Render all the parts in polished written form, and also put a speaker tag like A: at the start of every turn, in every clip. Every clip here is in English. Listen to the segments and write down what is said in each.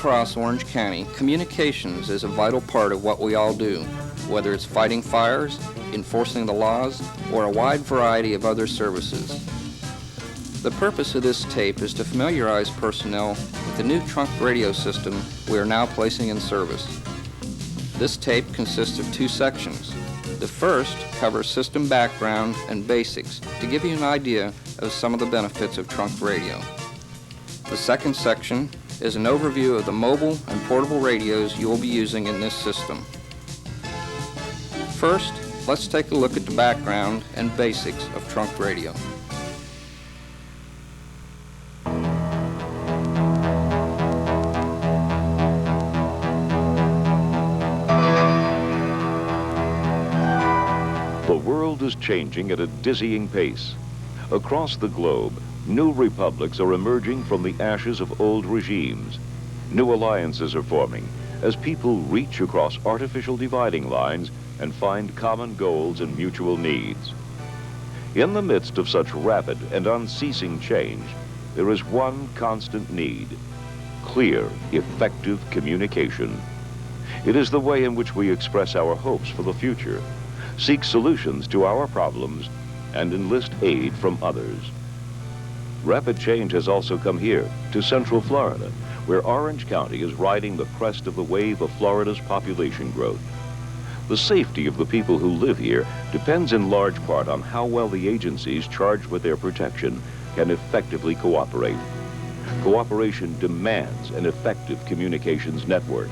A: across Orange County, communications is a vital part of what we all do, whether it's fighting fires, enforcing the laws, or a wide variety of other services. The purpose of this tape is to familiarize personnel with the new trunk radio system we are now placing in service. This tape consists of two sections. The first covers system background and basics to give you an idea of some of the benefits of trunk radio. The second section is an overview of the mobile and portable radios you will be using in this system. First, let's take a look at the background and basics of trunk radio.
B: The world is changing at a dizzying pace. Across the globe, new republics are emerging from the ashes of old regimes. New alliances are forming as people reach across artificial dividing lines and find common goals and mutual needs. In the midst of such rapid and unceasing change, there is one constant need: clear, effective communication. It is the way in which we express our hopes for the future, seek solutions to our problems, and enlist aid from others. Rapid change has also come here, to Central Florida, where Orange County is riding the crest of the wave of Florida's population growth. The safety of the people who live here depends in large part on how well the agencies charged with their protection can effectively cooperate. Cooperation demands an effective communications network.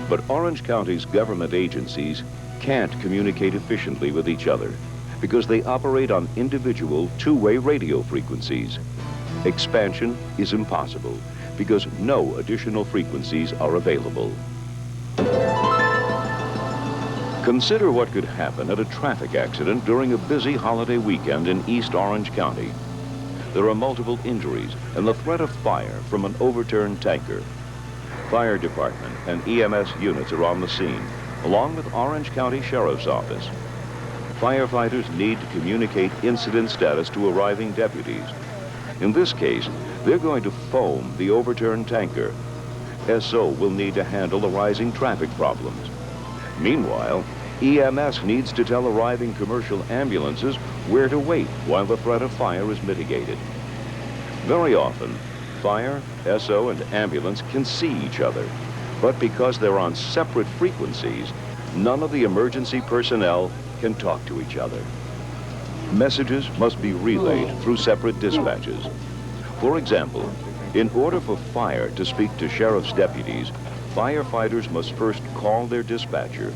B: But Orange County's government agencies can't communicate efficiently with each other because they operate on individual two-way radio frequencies. Expansion is impossible because no additional frequencies are available. Consider what could happen at a traffic accident during a busy holiday weekend in East Orange County. There are multiple injuries and the threat of fire from an overturned tanker. Fire department and EMS units are on the scene, along with Orange County Sheriff's Office. Firefighters need to communicate incident status to arriving deputies. In this case, they're going to foam the overturned tanker. SO will need to handle the rising traffic problems. Meanwhile, EMS needs to tell arriving commercial ambulances where to wait while the threat of fire is mitigated. Very often, fire, SO, and ambulance can see each other, but because they're on separate frequencies, none of the emergency personnel can talk to each other. Messages must be relayed through separate dispatches. For example, in order for fire to speak to sheriff's deputies, firefighters must first call their dispatcher.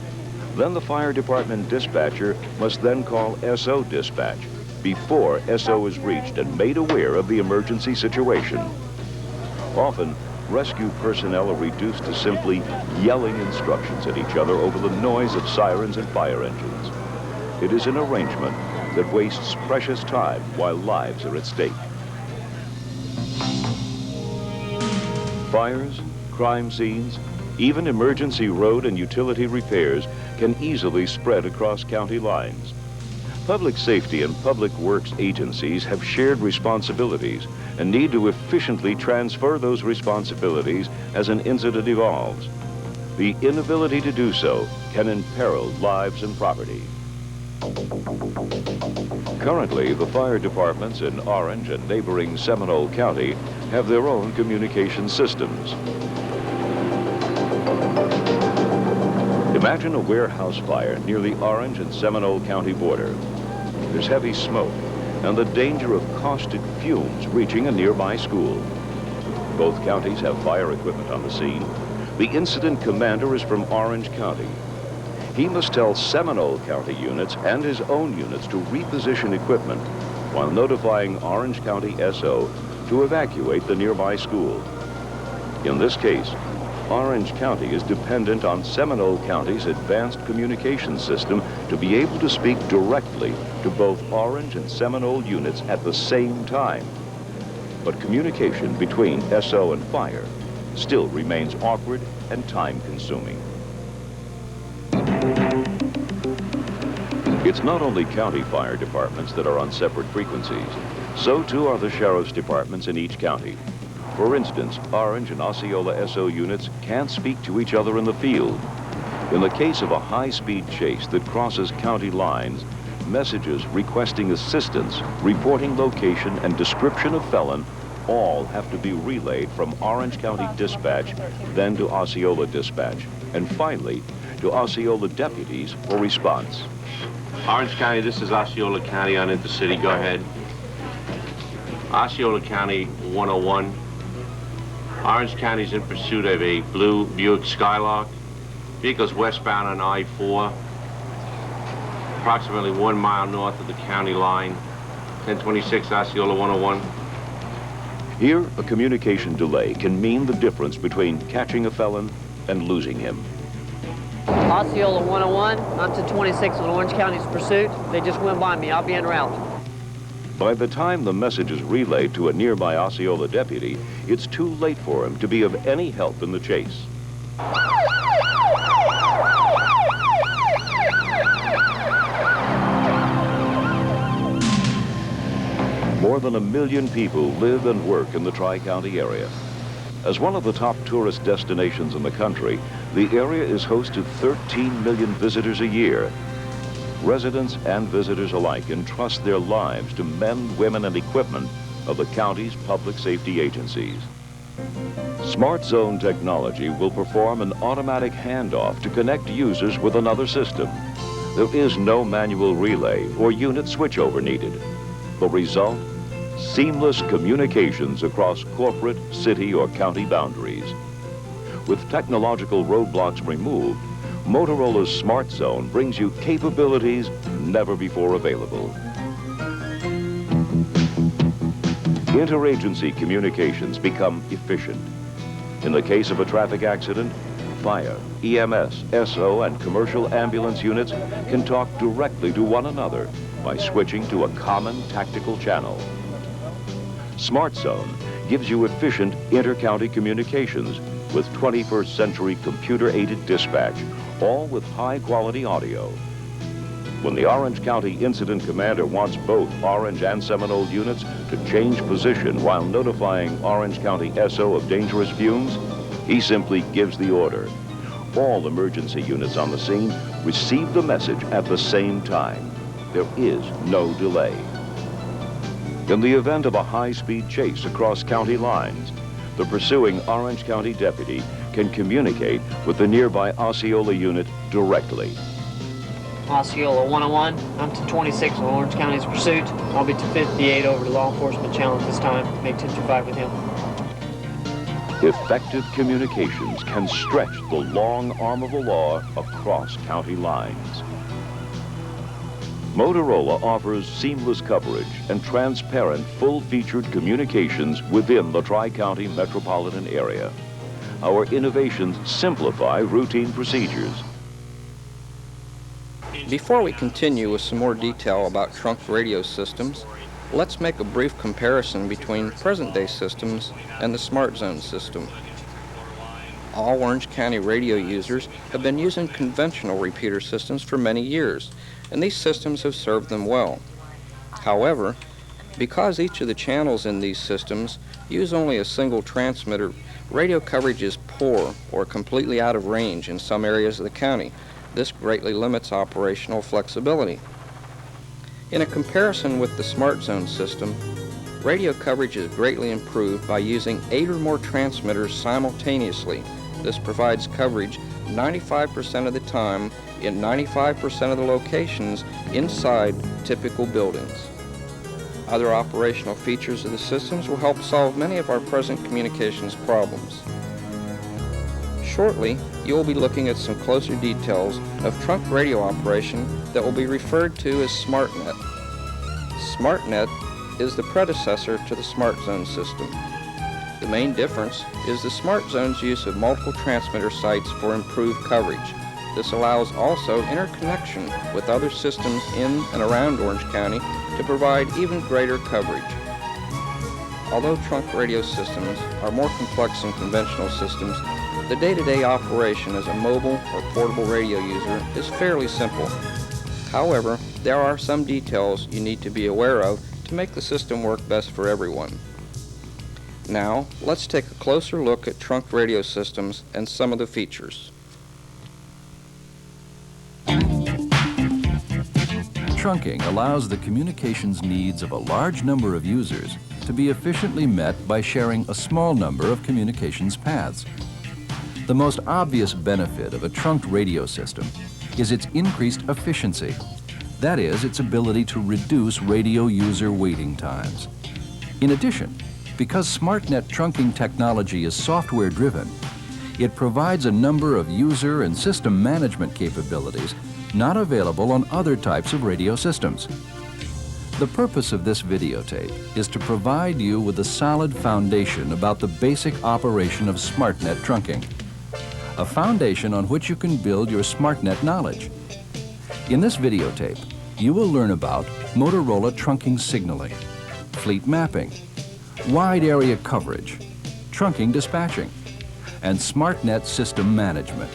B: Then the fire department dispatcher must then call SO dispatch before SO is reached and made aware of the emergency situation. Often, rescue personnel are reduced to simply yelling instructions at each other over the noise of sirens and fire engines. It is an arrangement that wastes precious time while lives are at stake. Fires, crime scenes, even emergency road and utility repairs can easily spread across county lines. Public safety and public works agencies have shared responsibilities and need to efficiently transfer those responsibilities as an incident evolves. The inability to do so can imperil lives and property. Currently, the fire departments in Orange and neighboring Seminole County have their own communication systems. Imagine a warehouse fire near the Orange and Seminole County border. There's heavy smoke and the danger of caustic fumes reaching a nearby school. Both counties have fire equipment on the scene. The incident commander is from Orange County. He must tell Seminole County units and his own units to reposition equipment while notifying Orange County SO to evacuate the nearby school. In this case, Orange County is dependent on Seminole County's advanced communication system to be able to speak directly to both Orange and Seminole units at the same time. But communication between SO and fire still remains awkward and time-consuming. It's not only county fire departments that are on separate frequencies. So too are the sheriff's departments in each county. For instance, Orange and Osceola SO units can't speak to each other in the field. In the case of a high-speed chase that crosses county lines, messages requesting assistance, reporting location, and description of felon all have to be relayed from Orange County Dispatch, then to Osceola Dispatch, and finally to Osceola deputies for response.
C: Orange County, this is Osceola County on Intercity. Go ahead. Osceola County 101. Orange County is in pursuit of a blue Buick Skylark. Vehicle's westbound on I-4, approximately 1 mile north of the county line. 1026 Osceola 101.
B: Here, a communication delay can mean the difference between catching a felon and losing him.
D: Osceola 101, I'm to 26 on Orange County's pursuit. They just went by me. I'll be en route.
B: By the time the message is relayed to a nearby Osceola deputy, it's too late for him to be of any help in the chase. More than 1 million people live and work in the Tri-County area. As one of the top tourist destinations in the country, the area is host to 13 million visitors a year. Residents and visitors alike entrust their lives to men, women, and equipment of the county's public safety agencies. Smartzone technology will perform an automatic handoff to connect users with another system. There is no manual relay or unit switchover needed. The result? Seamless communications across corporate, city, or county boundaries. With technological roadblocks removed, Motorola's Smartzone brings you capabilities never before available. Interagency communications become efficient. In the case of a traffic accident, fire, EMS, SO, and commercial ambulance units can talk directly to one another by switching to a common tactical channel. Smartzone gives you efficient inter-county communications with 21st century computer-aided dispatch, all with high-quality audio. When the Orange County Incident Commander wants both Orange and Seminole units to change position while notifying Orange County SO of dangerous fumes, he simply gives the order. All emergency units on the scene receive the message at the same time. There is no delay. In the event of a high-speed chase across county lines, the pursuing Orange County deputy can communicate with the nearby Osceola unit directly.
D: Osceola 101, I'm to 26 on Orange County's pursuit. I'll be to 58 over to law enforcement challenge this time. Make 1025 with him.
B: Effective communications can stretch the long arm of the law across county lines. Motorola offers seamless coverage and transparent, full-featured communications within the Tri-County metropolitan area. Our innovations simplify routine procedures.
A: Before we continue with some more detail about trunk radio systems, let's make a brief comparison between present-day systems and the Smartzone system. All Orange County radio users have been using conventional repeater systems for many years, and these systems have served them well. However, because each of the channels in these systems use only a single transmitter, radio coverage is poor or completely out of range in some areas of the county. This greatly limits operational flexibility. In a comparison with the Smartzone system, radio coverage is greatly improved by using 8 or more transmitters simultaneously. This provides coverage 95% of the time in 95% of the locations inside typical buildings. Other operational features of the systems will help solve many of our present communications problems. Shortly, you will be looking at some closer details of trunk radio operation that will be referred to as SmartNet. SmartNet is the predecessor to the Smartzone system. The main difference is the Smartzone's use of multiple transmitter sites for improved coverage. This allows also interconnection with other systems in and around Orange County to provide even greater coverage. Although trunk radio systems are more complex than conventional systems, the day-to-day operation as a mobile or portable radio user is fairly simple. However, there are some details you need to be aware of to make the system work best for everyone. Now, let's take a closer look at trunk radio systems and some of the features.
E: Trunking allows the communications needs of a large number of users to be efficiently met by sharing a small number of communications paths. The most obvious benefit of a trunked radio system is its increased efficiency. That is, its ability to reduce radio user waiting times. In addition, because SmartNet trunking technology is software-driven, it provides a number of user and system management capabilities not available on other types of radio systems. The purpose of this videotape is to provide you with a solid foundation about the basic operation of SmartNet trunking, a foundation on which you can build your SmartNet knowledge. In this videotape, you will learn about Motorola trunking signaling, fleet mapping, wide area coverage, trunking dispatching, and SmartNet system management.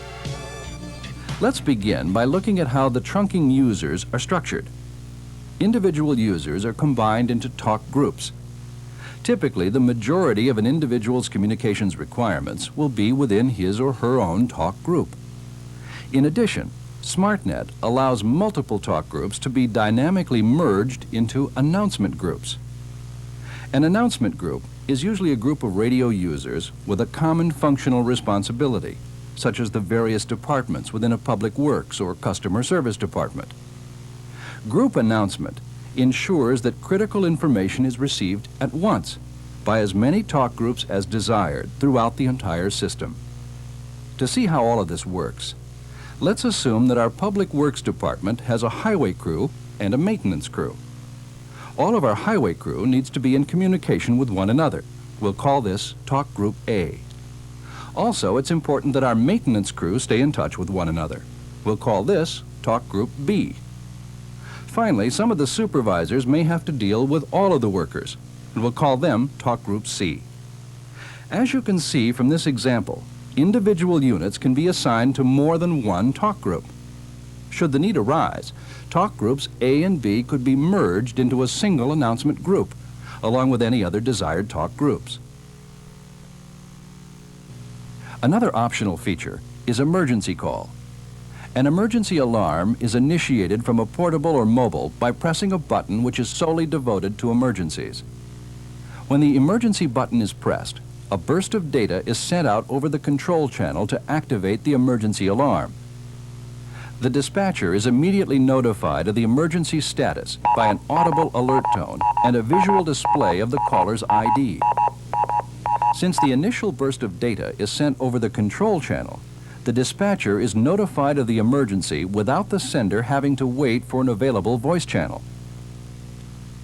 E: Let's begin by looking at how the trunking users are structured. Individual users are combined into talk groups. Typically, the majority of an individual's communications requirements will be within his or her own talk group. In addition, SmartNet allows multiple talk groups to be dynamically merged into announcement groups. An announcement group is usually a group of radio users with a common functional responsibility, such as the various departments within a public works or customer service department. Group announcement ensures that critical information is received at once by as many talk groups as desired throughout the entire system. To see how all of this works, let's assume that our public works department has a highway crew and a maintenance crew. All of our highway crew needs to be in communication with one another. We'll call this Talk Group A. Also, it's important that our maintenance crew stay in touch with one another. We'll call this Talk Group B. Finally, some of the supervisors may have to deal with all of the workers, and we'll call them Talk Group C. As you can see from this example, individual units can be assigned to more than one talk group. Should the need arise, talk groups A and B could be merged into a single announcement group, along with any other desired talk groups. Another optional feature is emergency call. An emergency alarm is initiated from a portable or mobile by pressing a button which is solely devoted to emergencies. When the emergency button is pressed, a burst of data is sent out over the control channel to activate the emergency alarm. The dispatcher is immediately notified of the emergency status by an audible alert tone and a visual display of the caller's ID. Since the initial burst of data is sent over the control channel, the dispatcher is notified of the emergency without the sender having to wait for an available voice channel.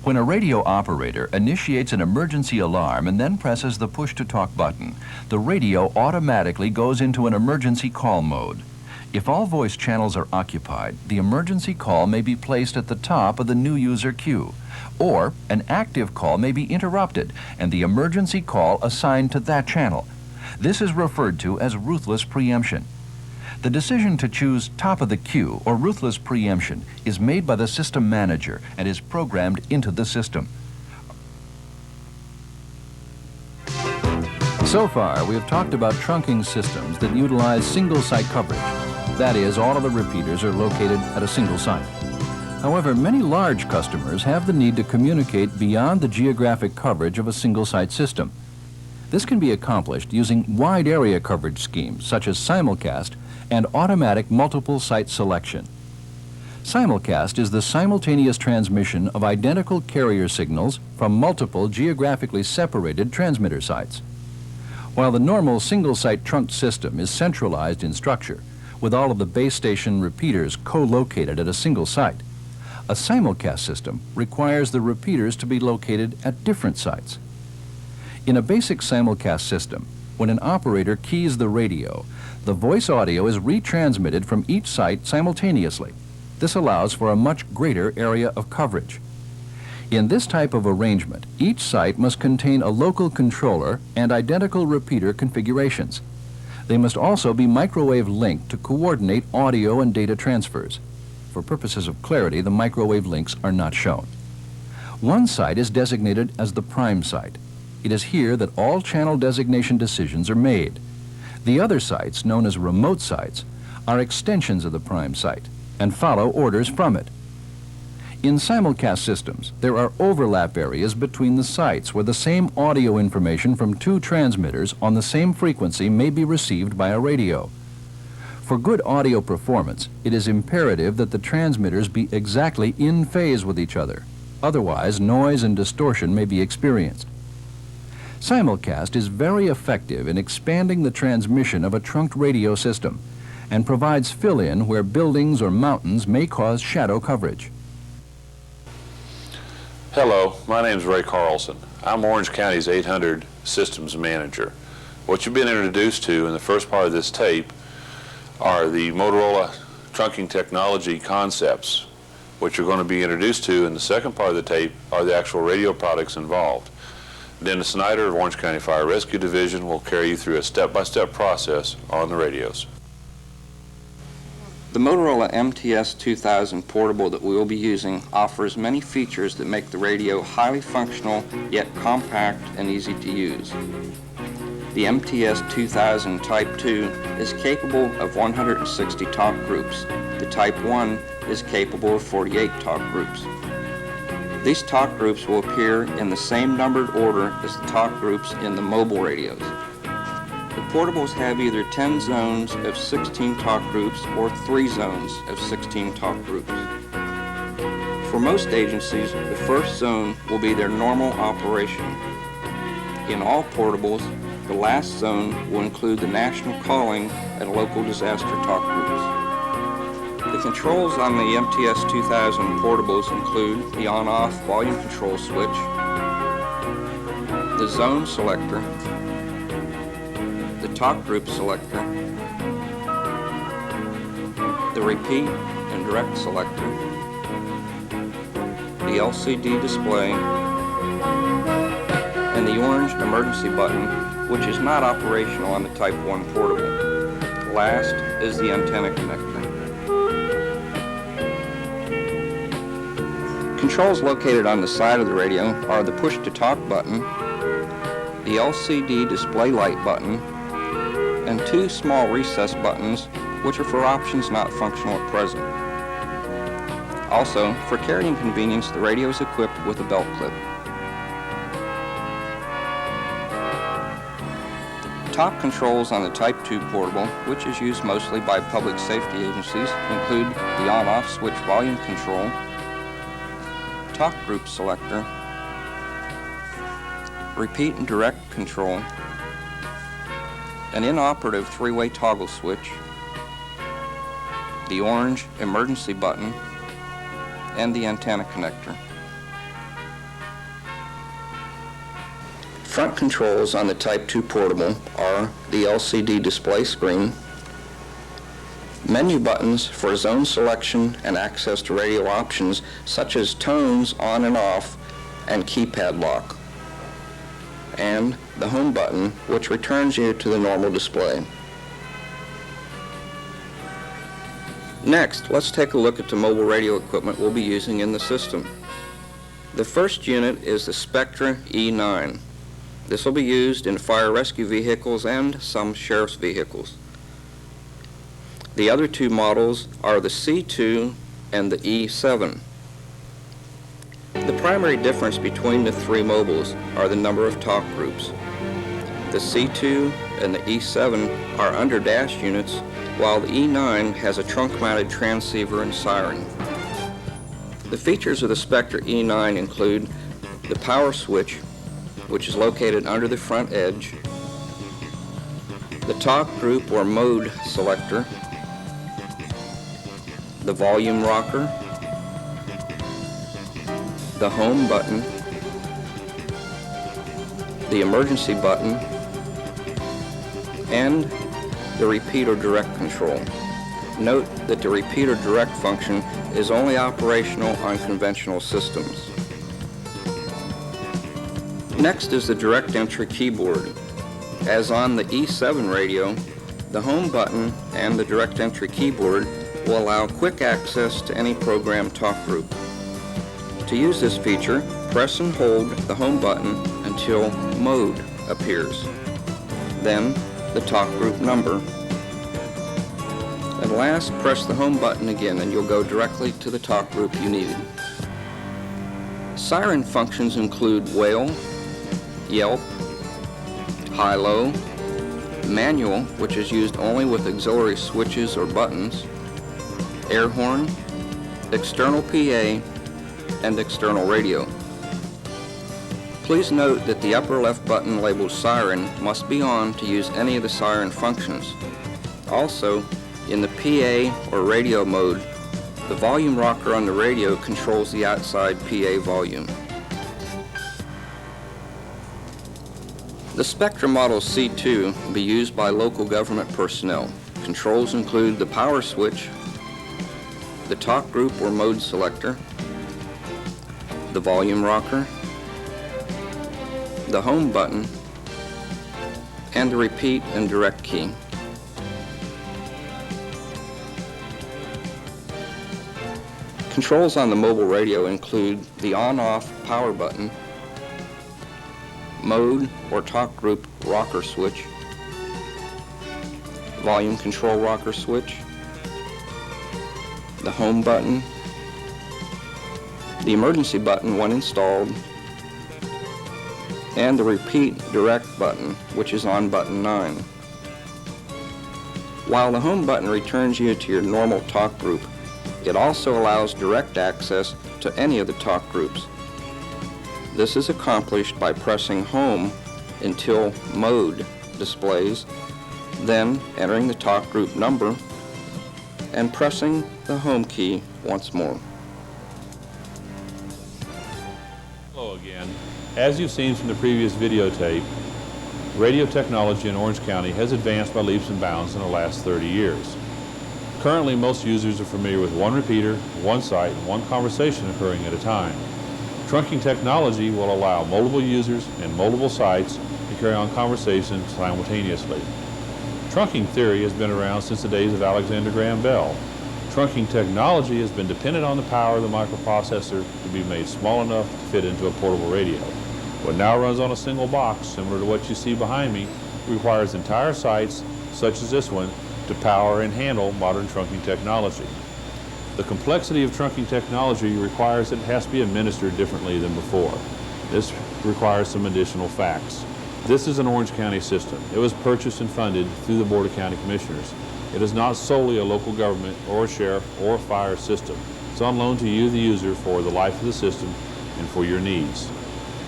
E: When a radio operator initiates an emergency alarm and then presses the push-to-talk button, the radio automatically goes into an emergency call mode. If all voice channels are occupied, the emergency call may be placed at the top of the new user queue, or an active call may be interrupted and the emergency call assigned to that channel. This is referred to as ruthless preemption. The decision to choose top of the queue or ruthless preemption is made by the system manager and is programmed into the system. So far, we have talked about trunking systems that utilize single-site coverage. That is, all of the repeaters are located at a single site. However, many large customers have the need to communicate beyond the geographic coverage of a single-site system. This can be accomplished using wide area coverage schemes such as simulcast and automatic multiple site selection. Simulcast is the simultaneous transmission of identical carrier signals from multiple geographically separated transmitter sites. While the normal single-site trunked system is centralized in structure, with all of the base station repeaters co-located at a single site, a simulcast system requires the repeaters to be located at different sites. In a basic simulcast system, when an operator keys the radio, the voice audio is retransmitted from each site simultaneously. This allows for a much greater area of coverage. In this type of arrangement, each site must contain a local controller and identical repeater configurations. They must also be microwave linked to coordinate audio and data transfers. For purposes of clarity, the microwave links are not shown. One site is designated as the prime site. It is here that all channel designation decisions are made. The other sites, known as remote sites, are extensions of the prime site and follow orders from it. In simulcast systems, there are overlap areas between the sites where the same audio information from two transmitters on the same frequency may be received by a radio. For good audio performance, it is imperative that the transmitters be exactly in phase with each other. Otherwise, noise and distortion may be experienced. Simulcast is very effective in expanding the transmission of a trunked radio system and provides fill-in where buildings or mountains may cause shadow coverage.
F: Hello, my name is Ray Carlson. I'm Orange County's 800 Systems Manager. What you've been introduced to in the first part of this tape are the Motorola trunking technology concepts. What you're going to be introduced to in the second part of the tape are the actual radio products involved. Dennis Snyder of Orange County Fire Rescue Division will carry you through a step-by-step process on the radios.
A: The Motorola MTS 2000 portable that we will be using offers many features that make the radio highly functional yet compact and easy to use. The MTS 2000 Type 2 is capable of 160 talk groups. The Type 1 is capable of 48 talk groups. These talk groups will appear in the same numbered order as the talk groups in the mobile radios. The portables have either 10 zones of 16 talk groups or 3 zones of 16 talk groups. For most agencies, the first zone will be their normal operation. In all portables, the last zone will include the national calling and local disaster talk groups. The controls on the MTS 2000 portables include the on-off volume control switch, the zone selector, the talk group selector, the repeat and direct selector, the LCD display, and the orange emergency button, which is not operational on the Type 1 portable. Last is the antenna connector. Controls located on the side of the radio are the push-to-talk button, the LCD display light button, and 2 small recess buttons, which are for options not functional at present. Also, for carrying convenience, the radio is equipped with a belt clip. Top controls on the Type 2 portable, which is used mostly by public safety agencies, include the on-off switch volume control, talk group selector, repeat and direct control, an inoperative 3-way toggle switch, the orange emergency button, and the antenna connector. Front controls on the Type 2 portable are the LCD display screen, menu buttons for zone selection and access to radio options such as tones on and off and keypad lock, and the home button, which returns you to the normal display. Next, let's take a look at the mobile radio equipment we'll be using in the system. The first unit is the Spectra E9. This will be used in fire rescue vehicles and some sheriff's vehicles. The other 2 models are the C2 and the E7. The primary difference between the 3 mobiles are the number of talk groups. The C2 and the E7 are under dash units, while the E9 has a trunk-mounted transceiver and siren. The features of the Spectra E9 include the power switch, which is located under the front edge, the talk group or mode selector, the volume rocker, the home button, the emergency button, and the repeat or direct control. Note that the repeat or direct function is only operational on conventional systems. Next is the direct entry keyboard. As on the E7 radio, the home button and the direct entry keyboard will allow quick access to any program talk group. To use this feature, press and hold the home button until mode appears, then the talk group number, and last press the home button again and you'll go directly to the talk group you needed. Siren functions include wail, yelp, high-low, manual, which is used only with auxiliary switches or buttons, air horn, external PA, and external radio. Please note that the upper left button labeled siren must be on to use any of the siren functions. Also, in the PA or radio mode, the volume rocker on the radio controls the outside PA volume. The Spectrum Model C2 can be used by local government personnel. Controls include the power switch, the talk group or mode selector, the volume rocker, the home button, and the repeat and direct key. Controls on the mobile radio include the on-off power button, mode or talk group rocker switch, volume control rocker switch, the home button, the emergency button when installed, and the repeat direct button, which is on button 9. While the home button returns you to your normal talk group, it also allows direct access to any of the talk groups. This is accomplished by pressing home until mode displays, then entering the talk group number and pressing the home key once more.
G: Hello again. As you've seen from the previous videotape, radio technology in Orange County has advanced by leaps and bounds in the last 30 years. Currently, most users are familiar with one repeater, one site, and one conversation occurring at a time. Trunking technology will allow multiple users and multiple sites to carry on conversations simultaneously. Trunking theory has been around since the days of Alexander Graham Bell. Trunking technology has been dependent on the power of the microprocessor to be made small enough to fit into a portable radio. What now runs on a single box, similar to what you see behind me, requires entire sites, such as this one, to power and handle modern trunking technology. The complexity of trunking technology requires that it has to be administered differently than before. This requires some additional facts. This is an Orange County system. It was purchased and funded through the Board of County Commissioners. It is not solely a local government or a sheriff or a fire system. It's on loan to you, the user, for the life of the system and for your needs.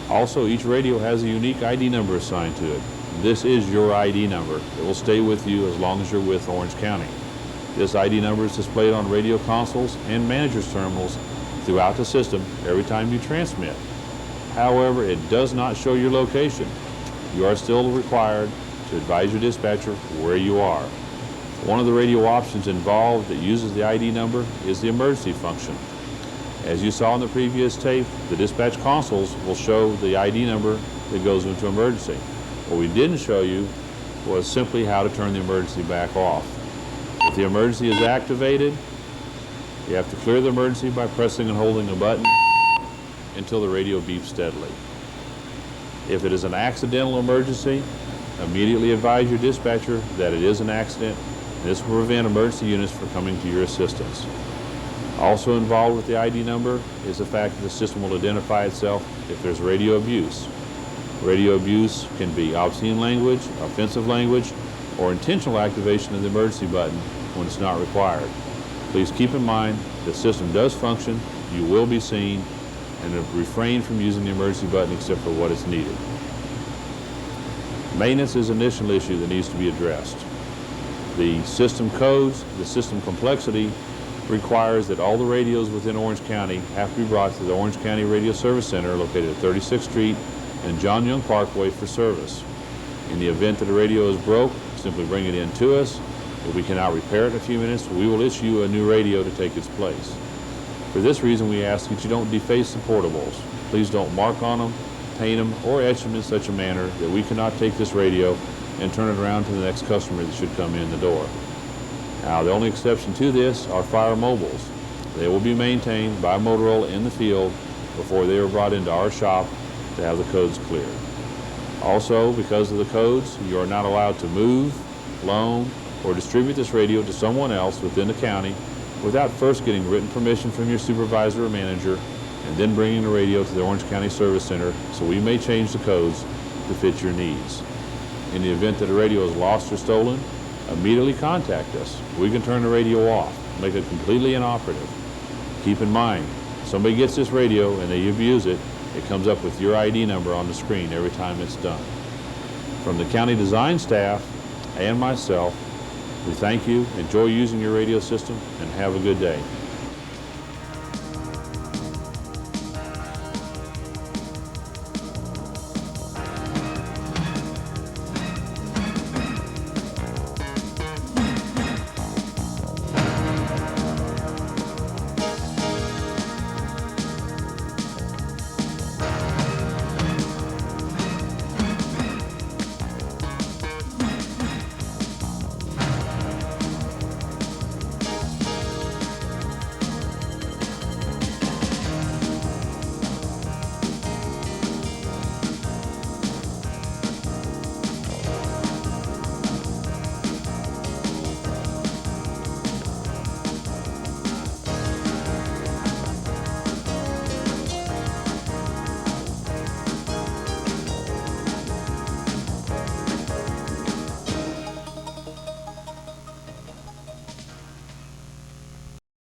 G: Also, each radio has a unique ID number assigned to it. This is your ID number. It will stay with you as long as you're with Orange County. This ID number is displayed on radio consoles and managers' terminals throughout the system every time you transmit. However, it does not show your location. You are still required to advise your dispatcher where you are. One of the radio options involved that uses the ID number is the emergency function. As you saw in the previous tape, the dispatch consoles will show the ID number that goes into emergency. What we didn't show you was simply how to turn the emergency back off. If the emergency is activated, you have to clear the emergency by pressing and holding a button until the radio beeps steadily. If it is an accidental emergency, immediately advise your dispatcher that it is an accident. This will prevent emergency units from coming to your assistance. Also involved with the ID number is the fact that the system will identify itself if there's radio abuse. Radio abuse can be obscene language, offensive language, or intentional activation of the emergency button when it's not required. Please keep in mind the system does function, you will be seen, and refrain from using the emergency button except for what is needed. Maintenance is an initial issue that needs to be addressed. The system codes, the system complexity requires that all the radios within Orange County have to be brought to the Orange County Radio Service Center located at 36th Street and John Young Parkway for service. In the event that a radio is broke, simply bring it in to us. If we cannot repair it in a few minutes, we will issue a new radio to take its place. For this reason, we ask that you don't deface the portables. Please don't mark on them, paint them, or etch them in such a manner that we cannot take this radio and turn it around to the next customer that should come in the door. Now, the only exception to this are fire mobiles. They will be maintained by Motorola in the field before they are brought into our shop to have the codes cleared. Also, because of the codes, you are not allowed to move, loan, or distribute this radio to someone else within the county without first getting written permission from your supervisor or manager and then bringing the radio to the Orange County Service Center so we may change the codes to fit your needs. In the event that a radio is lost or stolen, immediately contact us. We can turn the radio off, make it completely inoperative. Keep in mind, if somebody gets this radio and they abuse it, it comes up with your ID number on the screen every time it's done. From the county design staff and myself, we thank you, enjoy using your radio system, and have a good day.